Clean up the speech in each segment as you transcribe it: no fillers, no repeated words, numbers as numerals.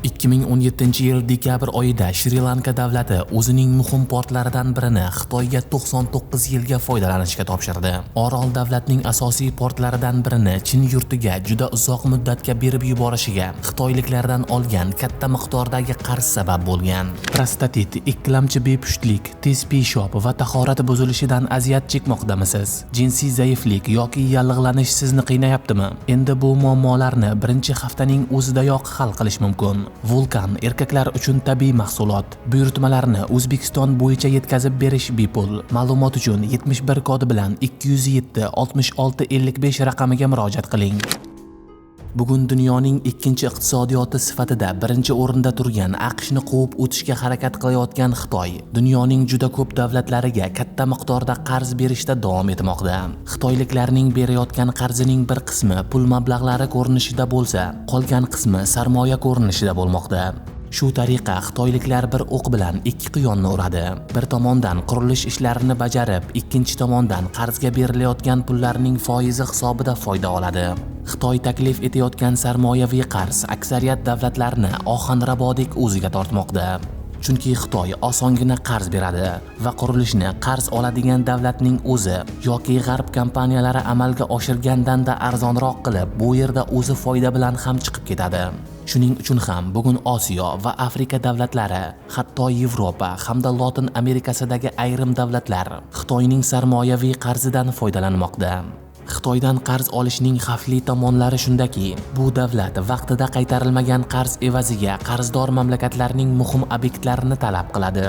2017-yil dekabr oyida Shri-Lanka davlati o'zining muhim portlaridan birini Xitoyga 99 yilga foydalanishga topshirdi. Orol davlatning asosiy portlaridan birini Chin yurtiga juda uzoq muddatga berib yuborishiga xitoyliklardan olgan katta miqdordagi qarz sabab bo'lgan. Prostatit, ikkilamchi bepushtlik, tez peshob va tahorat buzilishidan aziyat chekmoqdamisiz? Jinsiy zaiflik yoki yallig'lanish sizni qiynayaptimi? Endi bu muammolarni birinchi haftaning o'zidayoq hal qilish mumkin. Vulkan erkaklar uchun tabiiy mahsulot. Buyurtmalarni O'zbekiston bo'yicha yetkazib berish bepul. Ma'lumot uchun 71 kodi bilan 207 66 55 raqamiga murojaat qiling. Bugun dunyoning ikkinchi iqtisodiyoti sifatida birinchi o'rinda turgan AQShni quvib o'tishga harakat qilayotgan Xitoy, dunyoning juda ko'p davlatlariga katta miqdorda qarz berishda davom etmoqda. Xitoyliklarning berayotgan qarzining bir qismi pul mablag'lari ko'rinishida bo'lsa, qolgan qismi sarmoya ko'rinishida bo'lmoqda. Shu tariqa xitoyliklar bir o'q bilan ikki quyonni uradi. Bir tomondan qurilish ishlarini bajarib, ikkinchi tomondan qarzga berilayotgan pullarning foizi hisobida foyda oladi. Xitoy taklif etayotgan sarmoyaviy qarz aksariyat davlatlarni ohanrabodek o'ziga tortmoqda. Chunki Xitoy osongina qarz beradi va qurilishni qarz oladigan davlatning o'zi yoki g'arb kompaniyalari amalga oshirgandan-da arzonroq qilib, bu yerda o'zi foyda bilan ham chiqib ketadi. Shuning uchun ham bugun Osiyo va Afrika davlatlari, hatto Yevropa hamda Lotin Amerikasidagi ayrim davlatlar Xitoyning sarmoyaviy qarzidan foydalanmoqda. Xitoydan qarz olishning xavfli tomonlari shundaki, bu davlat vaqtida qaytarilmagan qarz evaziga qarzdor mamlakatlarning muhim obyektlarini talab qiladi.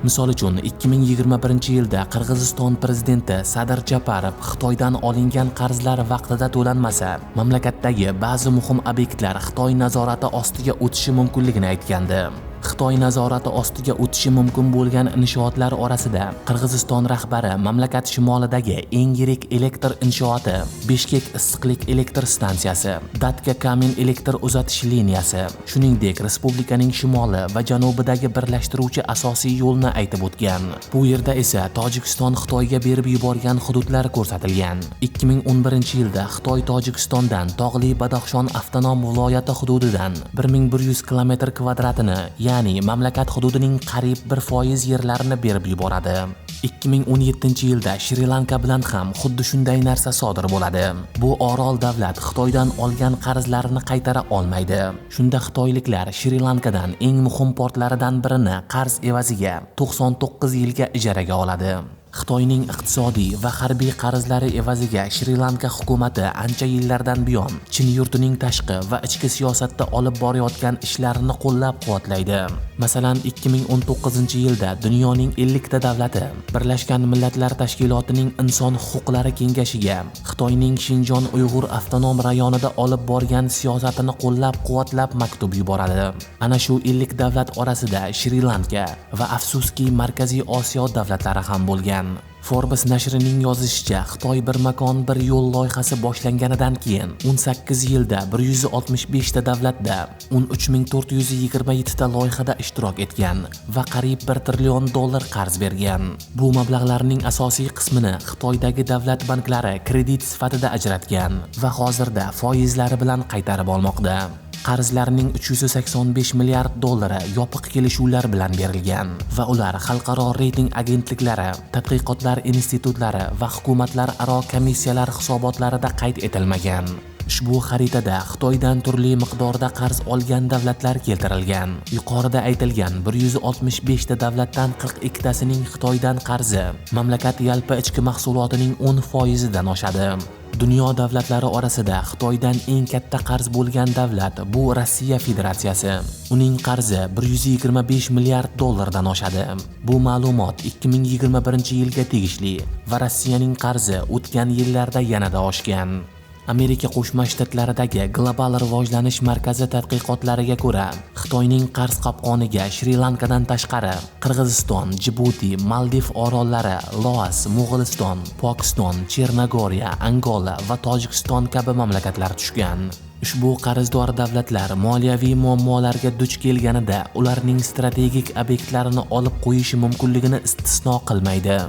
Misol uchun 2021-yilda Qirg'iziston prezidenti Sadir Japarov Xitoydan olingan qarzlar vaqtida to'lanmasa, mamlakatdagi ba'zi muhim obyektlar Xitoy nazorati ostiga o'tishi mumkinligini aytgandi. Xitoy nazorati ostiga o'tishi mumkin bo'lgan inshootlar orasida Qirg'iziston rahbari mamlakat shimolidagi eng yirik elektr inshooti, Bishkek issiqlik elektr stansiyasi, Datka Kamin elektr uzatish liniyasi, shuningdek respublikaning shimoli va janubidagi birlashtiruvchi asosiy yo'lni aytib o'tgan. Bu yerda esa Tojikiston Xitoyga berib yuborgan hududlar ko'rsatilgan. 2011-yilda Xitoy Tojikistondan tog'li Badaxshon avtonom viloyati hududidan 1100 km²ni, ya'ni mamlakat hududining qariyb 1% yerlarini berib yuboradi. 2017-yilda Shri-Lanka bilan ham xuddi shunday narsa sodir bo'ladi. Bu orol davlat Xitoydan olgan qarzlarini qaytara olmaydi. Shunda xitoyliklar Shri-Lankadan eng muhim portlaridan birini qarz evaziga 99 yilga ijaraga oladi. Xitoyning iqtisodiy va harbiy qarzlari evaziga Shri-Lanka hukumati ancha yillardan buyon Chin yurtining tashqi va ichki siyosatda olib borayotgan ishlarini qo'llab-quvvatlaydi. Masalan, 2019-yilda dunyoning 50 ta davlati Birlashgan Millatlar Tashkilotining Inson huquqlari kengashiga Xitoyning Shinjon Uyg'ur avtonom rayonida olib borgan siyosatini qo'llab-quvvatlab maktub yuboradi. Ana shu 50 davlat orasida Shri-Lanka va afsuski Markaziy Osiyo davlatlari ham bo'lgan. Forbes nashrining yozishicha, Xitoy bir makon bir yo'l loyihasi boshlanganidan keyin 18 yilda 165 ta davlatda 13427 ta loyihada ishtirok etgan va qariyb $1 trillion qarz bergan. Bu mablag'larning asosiy qismini Xitoydagi davlat banklari kredit sifatida ajratgan va hozirda foizlari bilan qaytarib olmoqda. Qarzlarning $385 milliard yopiq kelishuvlar bilan berilgan va ular xalqaro reyting agentliklari, tadqiqotlar institutlari va hukumatlararo komissiyalar hisobotlarida qayd etilmagan. Ushbu xaritada Xitoydan turli miqdorda qarz olgan davlatlar keltirilgan. Yuqorida aytilgan 165 ta davlatdan 42 tasining Xitoydan qarzi mamlakat yalpi ichki mahsulotining 10% dan oshadi. Dunyo davlatlari orasida Xitoydan eng katta qarz bo'lgan davlat bu Rossiya Federatsiyasi. Uning qarzi $125 milliard dan oshadi. Bu ma'lumot 2021-yilga tegishli va Rossiyaning qarzi o'tgan yillarda yanada oshgan. Amerika Qo'shma Shtatlaridagi Global rivojlanish markazi tadqiqotlariga ko'ra, Xitoyning qarz qopqoniga Shri-Lankadan tashqari Qirg'iziston, Jibuti, Maldiv orollari, Laos, Mo'g'uliston, Pokiston, Chernogoriya, Angola va Tojikiston kabi mamlakatlar tushgan. Ushbu qarzdor davlatlar moliyaviy muammolarga duch kelganida ularning strategik obyektlarini olib qo'yishi mumkinligini istisno qilmaydi.